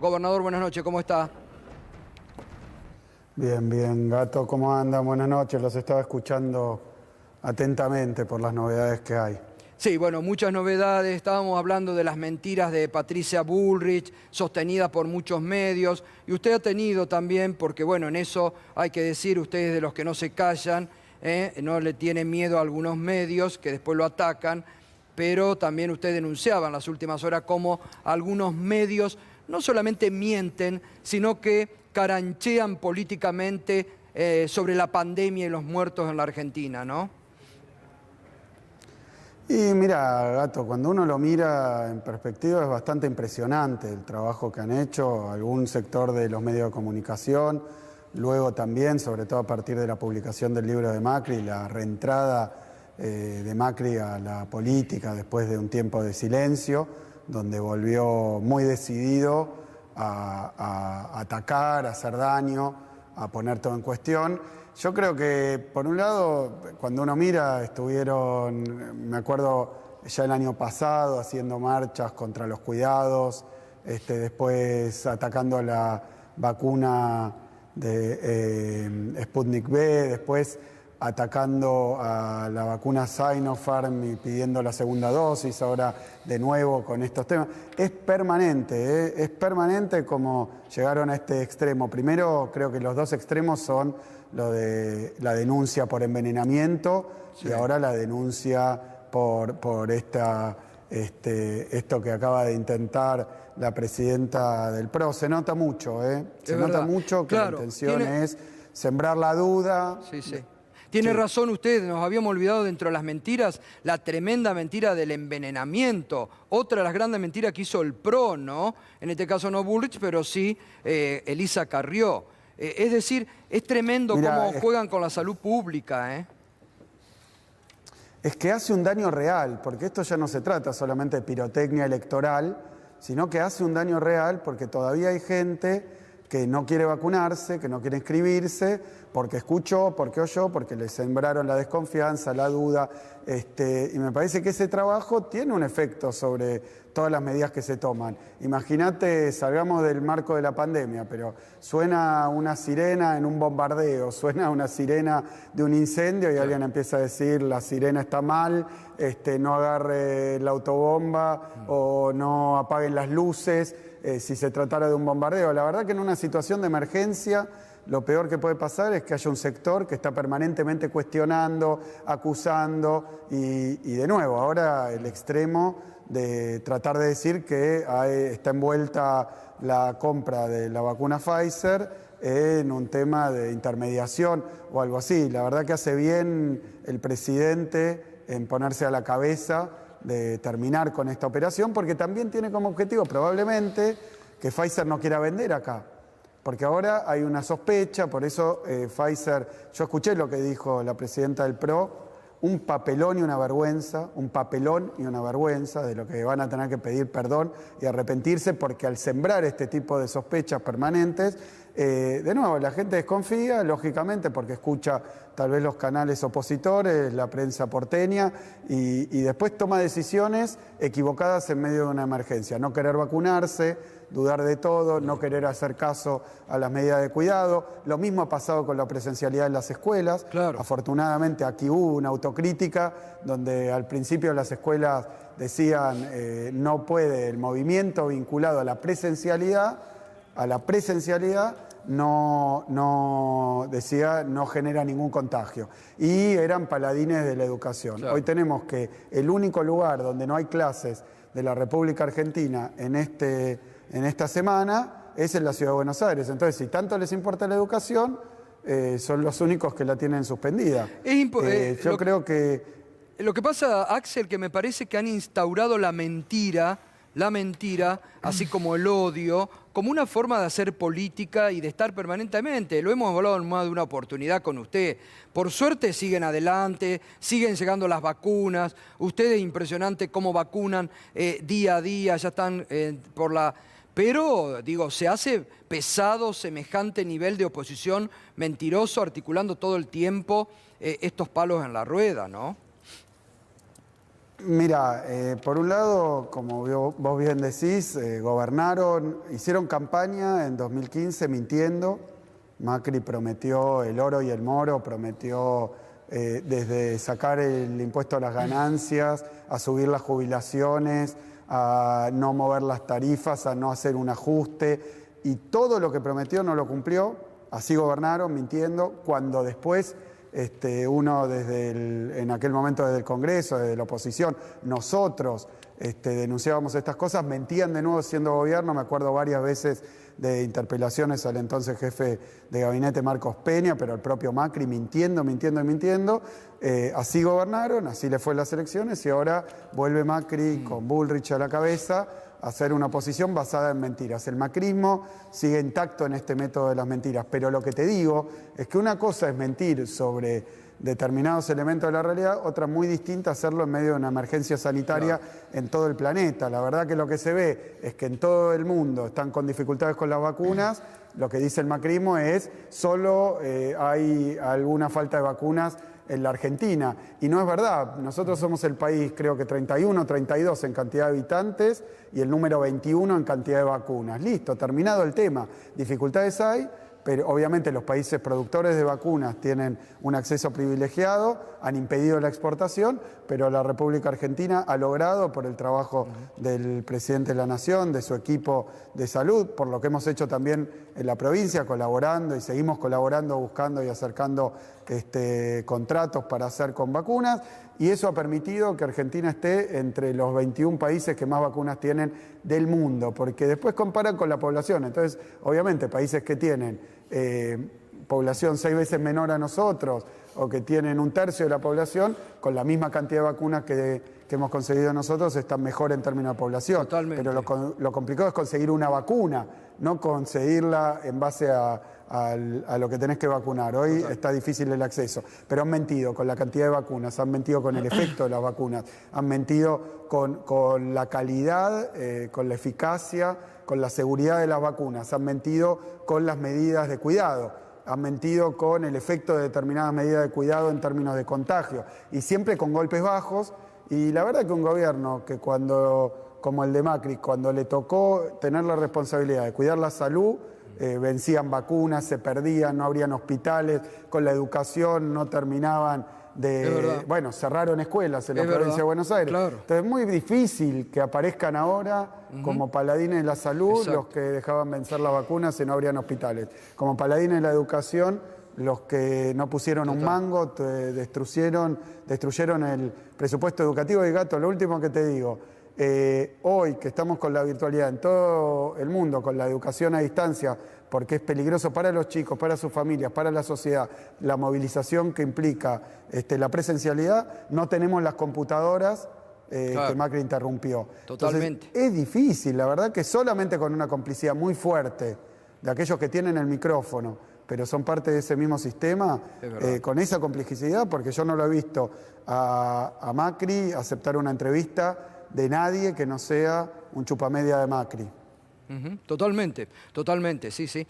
Gobernador, buenas noches, ¿cómo está? Bien, bien, Gato, ¿cómo andan? Buenas noches, los estaba escuchando atentamente por las novedades que hay. Sí, bueno, muchas novedades. Estábamos hablando de las mentiras de Patricia Bullrich, sostenidas por muchos medios. Y usted ha tenido también, porque bueno, en eso hay que decir, ustedes de los que no se callan, no le tienen miedo a algunos medios que después lo atacan, pero también usted denunciaba en las últimas horas cómo algunos medios no solamente mienten, sino que caranchean políticamente sobre la pandemia y los muertos en la Argentina, ¿no? Y mira, Gato, cuando uno lo mira en perspectiva es bastante impresionante el trabajo que han hecho algún sector de los medios de comunicación, luego también, sobre todo a partir de la publicación del libro de Macri, la reentrada de Macri a la política después de un tiempo de silencio, donde volvió muy decidido a atacar, a hacer daño, a poner todo en cuestión. Yo creo que, por un lado, cuando uno mira, estuvieron, me acuerdo ya el año pasado, haciendo marchas contra los cuidados, después atacando la vacuna de Sputnik V, después atacando a la vacuna Sinopharm y pidiendo la segunda dosis, ahora de nuevo con estos temas. Es permanente como llegaron a este extremo. Primero, creo que los dos extremos son lo de la denuncia por envenenamiento, sí, y ahora la denuncia por esto que acaba de intentar la presidenta del PRO. Se nota mucho, se nota mucho que claro, la intención es sembrar la duda. Sí, sí. Tiene razón usted, nos habíamos olvidado dentro de las mentiras, la tremenda mentira del envenenamiento. Otra de las grandes mentiras que hizo el PRO, ¿no? En este caso no Bullrich, pero sí Elisa Carrió. Es decir, es tremendo cómo juegan con la salud pública, Es que hace un daño real, porque esto ya no se trata solamente de pirotecnia electoral, sino que hace un daño real porque todavía hay gente que no quiere vacunarse, que no quiere inscribirse, porque escuchó, porque oyó, porque le sembraron la desconfianza, la duda, y me parece que ese trabajo tiene un efecto sobre todas las medidas que se toman. Imagínate, salgamos del marco de la pandemia, pero suena una sirena en un bombardeo, suena una sirena de un incendio y alguien empieza a decir la sirena está mal, no agarre la autobomba o no apaguen las luces, si se tratara de un bombardeo. La verdad que en una situación de emergencia lo peor que puede pasar es que haya un sector que está permanentemente cuestionando, acusando y de nuevo, ahora el extremo de tratar de decir que está envuelta la compra de la vacuna Pfizer en un tema de intermediación o algo así. La verdad que hace bien el presidente en ponerse a la cabeza de terminar con esta operación, porque también tiene como objetivo probablemente que Pfizer no quiera vender acá. Porque ahora hay una sospecha, por eso Pfizer, yo escuché lo que dijo la presidenta del PRO, un papelón y una vergüenza, un papelón y una vergüenza de lo que van a tener que pedir perdón y arrepentirse, porque al sembrar este tipo de sospechas permanentes, de nuevo, la gente desconfía, lógicamente, porque escucha tal vez los canales opositores, la prensa porteña, y después toma decisiones equivocadas en medio de una emergencia. No querer vacunarse, dudar de todo, no querer hacer caso a las medidas de cuidado. Lo mismo ha pasado con la presencialidad en las escuelas. Claro. Afortunadamente aquí hubo una autocrítica donde al principio las escuelas decían no puede el movimiento vinculado a la presencialidad no genera ningún contagio. Y eran paladines de la educación. Claro. Hoy tenemos que el único lugar donde no hay clases de la República Argentina en esta semana es en la Ciudad de Buenos Aires. Entonces, si tanto les importa la educación, son los únicos que la tienen suspendida. Yo creo que... Lo que pasa, Axel, que me parece que han instaurado la mentira, así como el odio, como una forma de hacer política y de estar permanentemente. Lo hemos hablado en más de una oportunidad con usted. Por suerte siguen adelante, siguen llegando las vacunas. Ustedes, impresionante cómo vacunan día a día, ya están por la... Pero, digo, se hace pesado semejante nivel de oposición mentiroso, articulando todo el tiempo estos palos en la rueda, ¿no? Mira, por un lado, como vos bien decís, gobernaron, hicieron campaña en 2015 mintiendo. Macri prometió el oro y el moro, prometió desde sacar el impuesto a las ganancias, a subir las jubilaciones, a no mover las tarifas, a no hacer un ajuste, y todo lo que prometió no lo cumplió. Así gobernaron, mintiendo, cuando después uno en aquel momento desde el Congreso, desde la oposición, nosotros denunciábamos estas cosas, mentían de nuevo siendo gobierno. Me acuerdo varias veces de interpelaciones al entonces jefe de gabinete Marcos Peña, pero el propio Macri mintiendo. Así gobernaron, así le fue en las elecciones, y ahora vuelve Macri con Bullrich a la cabeza a hacer una oposición basada en mentiras. El macrismo sigue intacto en este método de las mentiras, pero lo que te digo es que una cosa es mentir sobre determinados elementos de la realidad, otra muy distinta hacerlo en medio de una emergencia sanitaria en todo el planeta. La verdad que lo que se ve es que en todo el mundo están con dificultades con las vacunas. Lo que dice el macrismo es solo hay alguna falta de vacunas en la Argentina, y no es verdad. Nosotros somos el país, creo que 31, 32 en cantidad de habitantes y el número 21 en cantidad de vacunas. Listo, terminado el tema. Dificultades hay, pero obviamente los países productores de vacunas tienen un acceso privilegiado, han impedido la exportación, pero la República Argentina ha logrado, por el trabajo del presidente de la Nación, de su equipo de salud, por lo que hemos hecho también en la provincia, colaborando, y seguimos colaborando, buscando y acercando contratos para hacer con vacunas, y eso ha permitido que Argentina esté entre los 21 países que más vacunas tienen del mundo, porque después comparan con la población. Entonces, obviamente, países que tienen población 6 veces menor a nosotros, o que tienen 1/3 de la población, con la misma cantidad de vacunas que hemos conseguido nosotros, están mejor en términos de población. Totalmente. Pero lo complicado es conseguir una vacuna, no conseguirla en base a lo que tenés que vacunar. Hoy está difícil el acceso, pero han mentido con la cantidad de vacunas, han mentido con el efecto de las vacunas, han mentido con la calidad, con la eficacia, con la seguridad de las vacunas, han mentido con las medidas de cuidado, han mentido con el efecto de determinadas medidas de cuidado en términos de contagio, y siempre con golpes bajos. Y la verdad que un gobierno que como el de Macri, cuando le tocó tener la responsabilidad de cuidar la salud, vencían vacunas, se perdían, no abrían hospitales, con la educación no terminaban bueno, cerraron escuelas en la provincia de Buenos Aires. Claro. Entonces es muy difícil que aparezcan ahora como paladines de la salud. Exacto. Los que dejaban vencer las vacunas y no abrían hospitales. Como paladines de la educación, los que no pusieron un mango, destruyeron el presupuesto educativo. Y Gato, lo último que te digo, hoy que estamos con la virtualidad en todo el mundo, con la educación a distancia, porque es peligroso para los chicos, para sus familias, para la sociedad, la movilización que implica la presencialidad, no tenemos las computadoras que Macri interrumpió. Totalmente. Entonces, es difícil, la verdad que solamente con una complicidad muy fuerte de aquellos que tienen el micrófono, pero son parte de ese mismo sistema, con esa complejidad, porque yo no lo he visto a Macri aceptar una entrevista de nadie que no sea un chupamedia de Macri. Totalmente, totalmente, sí, sí.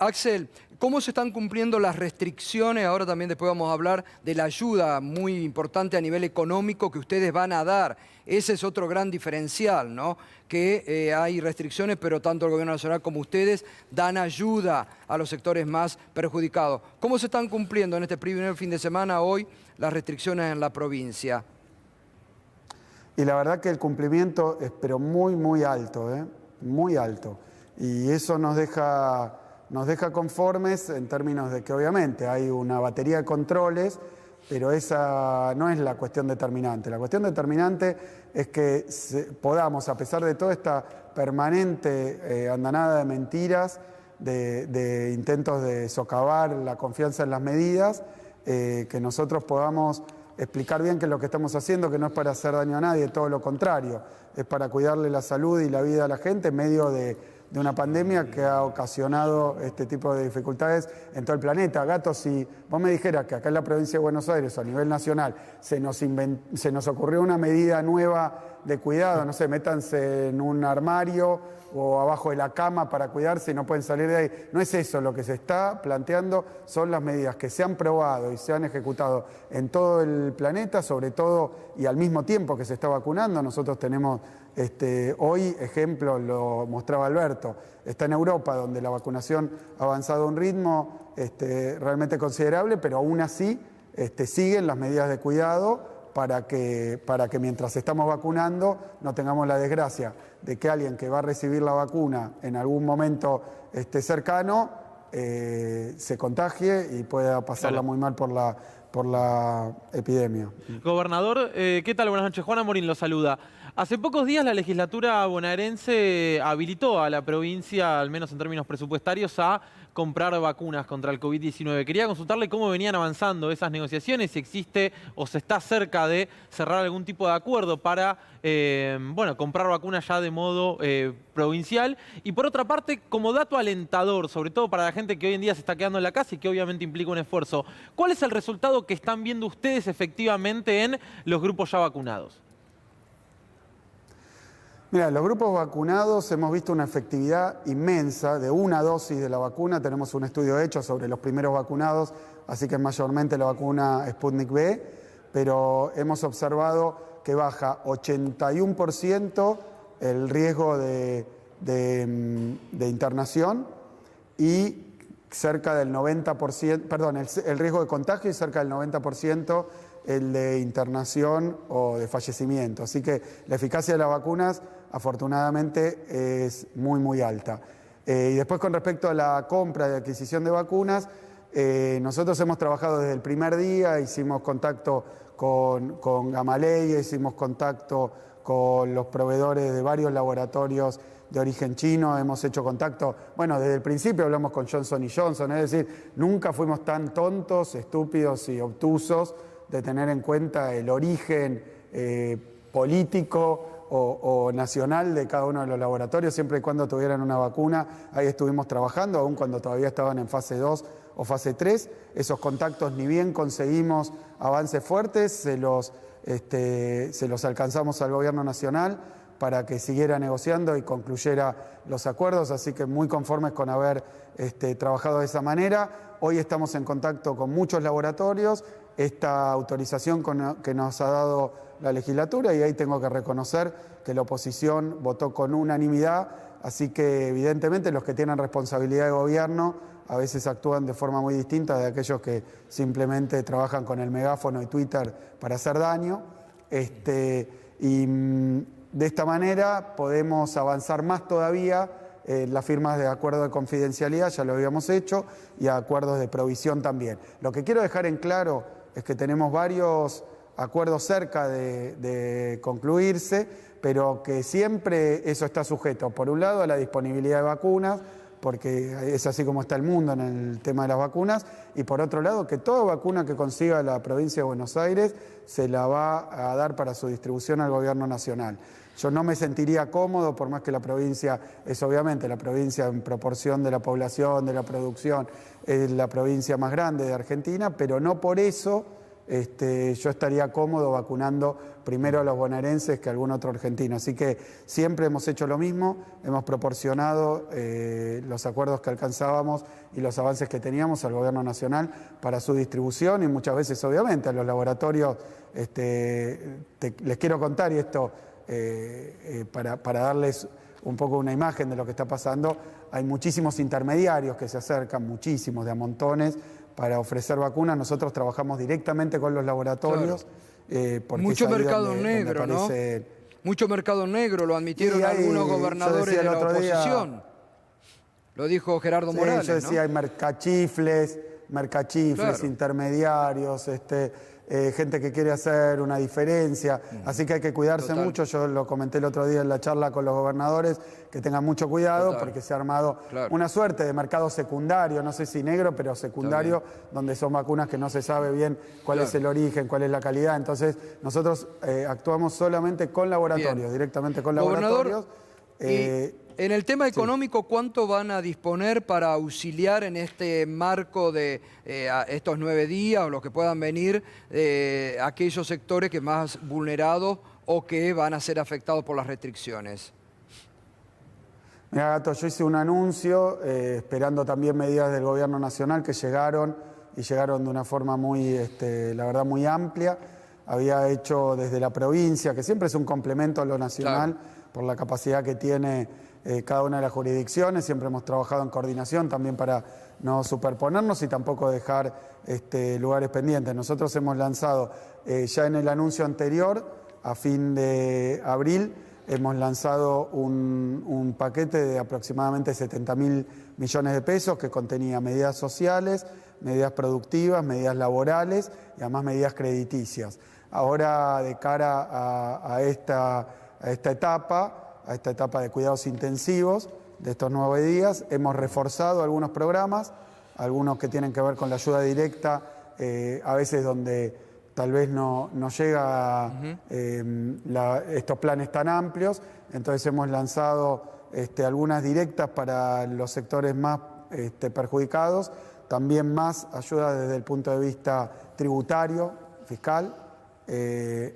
Axel, ¿cómo se están cumpliendo las restricciones? Ahora también después vamos a hablar de la ayuda muy importante a nivel económico que ustedes van a dar. Ese es otro gran diferencial, ¿no? Que hay restricciones, pero tanto el Gobierno Nacional como ustedes dan ayuda a los sectores más perjudicados. ¿Cómo se están cumpliendo en este primer fin de semana hoy las restricciones en la provincia? Y la verdad que el cumplimiento es pero muy, muy alto, muy alto. Y eso nos deja conformes en términos de que obviamente hay una batería de controles, pero esa no es la cuestión determinante. La cuestión determinante es que podamos, a pesar de toda esta permanente andanada de mentiras, de intentos de socavar la confianza en las medidas, que nosotros podamos explicar bien que lo que estamos haciendo, que no es para hacer daño a nadie, todo lo contrario, es para cuidarle la salud y la vida a la gente en medio de de una pandemia que ha ocasionado este tipo de dificultades en todo el planeta. Gato, si vos me dijeras que acá en la provincia de Buenos Aires, a nivel nacional, se nos ocurrió una medida nueva de cuidado, no sé, métanse en un armario o abajo de la cama para cuidarse y no pueden salir de ahí. No es eso lo que se está planteando, son las medidas que se han probado y se han ejecutado en todo el planeta, sobre todo y al mismo tiempo que se está vacunando. Nosotros tenemos hoy, ejemplo, lo mostraba Alberto, está en Europa, donde la vacunación ha avanzado a un ritmo realmente considerable, pero aún así siguen las medidas de cuidado para que mientras estamos vacunando no tengamos la desgracia de que alguien que va a recibir la vacuna en algún momento cercano se contagie y pueda pasarla muy mal por la epidemia. Gobernador, ¿qué tal? Buenas noches. Juan Amorín lo saluda. Hace pocos días la legislatura bonaerense habilitó a la provincia, al menos en términos presupuestarios, a comprar vacunas contra el COVID-19. Quería consultarle cómo venían avanzando esas negociaciones, si existe o se está cerca de cerrar algún tipo de acuerdo para comprar vacunas ya de modo provincial. Y por otra parte, como dato alentador, sobre todo para la gente que hoy en día se está quedando en la casa y que obviamente implica un esfuerzo, ¿cuál es el resultado que están viendo ustedes efectivamente en los grupos ya vacunados? Mira, los grupos vacunados hemos visto una efectividad inmensa de una dosis de la vacuna. Tenemos un estudio hecho sobre los primeros vacunados, así que mayormente la vacuna Sputnik V, pero hemos observado que baja 81% el riesgo de internación y cerca del 90%, perdón, el riesgo de contagio y cerca del 90% el de internación o de fallecimiento. Así que la eficacia de las vacunas afortunadamente es muy, muy alta. Y después con respecto a la compra y adquisición de vacunas, nosotros hemos trabajado desde el primer día, hicimos contacto con Gamaleya, hicimos contacto con los proveedores de varios laboratorios de origen chino, hemos hecho contacto, bueno, desde el principio hablamos con Johnson & Johnson, es decir, nunca fuimos tan tontos, estúpidos y obtusos de tener en cuenta el origen político o nacional de cada uno de los laboratorios, siempre y cuando tuvieran una vacuna. Ahí estuvimos trabajando, aun cuando todavía estaban en fase 2 o fase 3. Esos contactos, ni bien conseguimos avances fuertes, se los alcanzamos al gobierno nacional para que siguiera negociando y concluyera los acuerdos, así que muy conformes con haber trabajado de esa manera. Hoy estamos en contacto con muchos laboratorios, esta autorización que nos ha dado la legislatura, y ahí tengo que reconocer que la oposición votó con unanimidad, así que evidentemente los que tienen responsabilidad de gobierno a veces actúan de forma muy distinta de aquellos que simplemente trabajan con el megáfono y Twitter para hacer daño. Y de esta manera podemos avanzar más todavía las firmas de acuerdo de confidencialidad, ya lo habíamos hecho, y acuerdos de provisión también. Lo que quiero dejar en claro es que tenemos varios acuerdos cerca de concluirse, pero que siempre eso está sujeto, por un lado, a la disponibilidad de vacunas, porque es así como está el mundo en el tema de las vacunas, y por otro lado, que toda vacuna que consiga la provincia de Buenos Aires se la va a dar para su distribución al gobierno nacional. Yo no me sentiría cómodo, por más que la provincia es obviamente la provincia en proporción de la población, de la producción, es la provincia más grande de Argentina, pero no por eso yo estaría cómodo vacunando primero a los bonaerenses que a algún otro argentino. Así que siempre hemos hecho lo mismo, hemos proporcionado los acuerdos que alcanzábamos y los avances que teníamos al gobierno nacional para su distribución, y muchas veces obviamente a los laboratorios. Les quiero contar, y esto para darles un poco una imagen de lo que está pasando, hay muchísimos intermediarios que se acercan, muchísimos, de a montones, para ofrecer vacunas. Nosotros trabajamos directamente con los laboratorios. Porque mucho mercado negro, ¿no? Mucho mercado negro, lo admitieron algunos gobernadores de la oposición. Lo dijo Gerardo Morales, yo decía, ¿no? Hay mercachifles, claro, intermediarios, gente que quiere hacer una diferencia, así que hay que cuidarse mucho. Yo lo comenté el otro día en la charla con los gobernadores, que tengan mucho cuidado, porque se ha armado una suerte de mercado secundario, no sé si negro, pero secundario, donde son vacunas que no se sabe bien cuál es el origen, cuál es la calidad. Entonces nosotros actuamos solamente con laboratorios, directamente con laboratorios, En el tema económico, ¿cuánto van a disponer para auxiliar en este marco de estos 9 días o los que puedan venir aquellos sectores que más vulnerados o que van a ser afectados por las restricciones? Mira, Gato, yo hice un anuncio esperando también medidas del gobierno nacional que llegaron de una forma muy, la verdad, muy amplia. Había hecho desde la provincia, que siempre es un complemento a lo nacional, claro, por la capacidad que tiene cada una de las jurisdicciones. Siempre hemos trabajado en coordinación también para no superponernos y tampoco dejar lugares pendientes. Nosotros hemos lanzado ya en el anuncio anterior, a fin de abril, hemos lanzado un paquete de aproximadamente 70.000 millones de pesos que contenía medidas sociales, medidas productivas, medidas laborales y además medidas crediticias. Ahora, de cara a esta etapa de cuidados intensivos de estos 9 días, hemos reforzado algunos programas, algunos que tienen que ver con la ayuda directa, a veces donde tal vez no llega estos planes tan amplios. Entonces hemos lanzado algunas directas para los sectores más perjudicados, también más ayuda desde el punto de vista tributario, fiscal.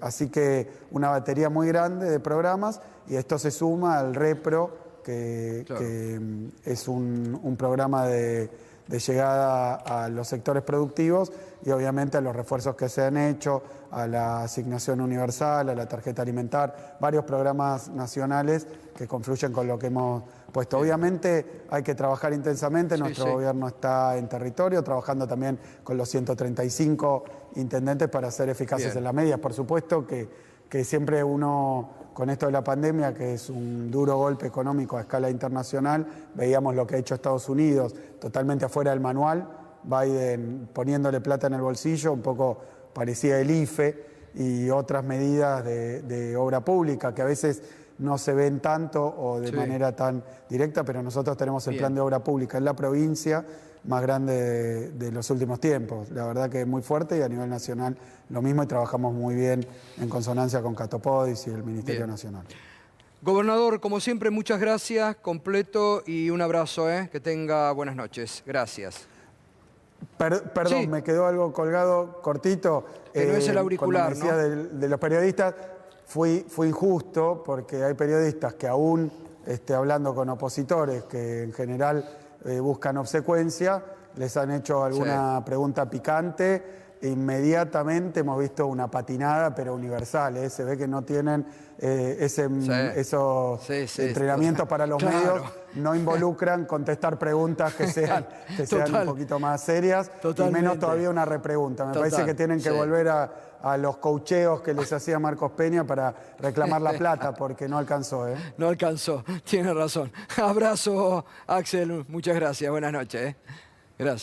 Así que una batería muy grande de programas, y esto se suma al REPRO, claro, que es un programa de llegada a los sectores productivos y obviamente a los refuerzos que se han hecho, a la asignación universal, a la tarjeta alimentar, varios programas nacionales que confluyen con lo que hemos puesto. Obviamente hay que trabajar intensamente, nuestro gobierno está en territorio, trabajando también con los 135 intendentes para ser eficaces en las medidas. Por supuesto que siempre uno, con esto de la pandemia, que es un duro golpe económico a escala internacional, veíamos lo que ha hecho Estados Unidos, totalmente afuera del manual, Biden poniéndole plata en el bolsillo, un poco parecía el IFE y otras medidas de obra pública que a veces no se ven tanto o de manera tan directa, pero nosotros tenemos el plan de obra pública en la provincia más grande de los últimos tiempos. La verdad que es muy fuerte, y a nivel nacional lo mismo, y trabajamos muy bien en consonancia con Catopodis y el Ministerio Nacional. Gobernador, como siempre, muchas gracias, completo, y un abrazo, que tenga buenas noches. Gracias. Perdón, me quedó algo colgado cortito. Que no es el auricular, cuando me decía de los periodistas, fui injusto, porque hay periodistas que aún hablando con opositores que en general buscan obsecuencia, les han hecho alguna pregunta picante. Inmediatamente hemos visto una patinada, pero universal. Se ve que no tienen esos entrenamientos para los medios, no involucran contestar preguntas que sean un poquito más serias, y menos todavía una repregunta. Me parece que tienen que volver a los coacheos que les hacía Marcos Peña para reclamar la plata, porque no alcanzó. No alcanzó, tiene razón. Abrazo, Axel, muchas gracias, buenas noches. Gracias.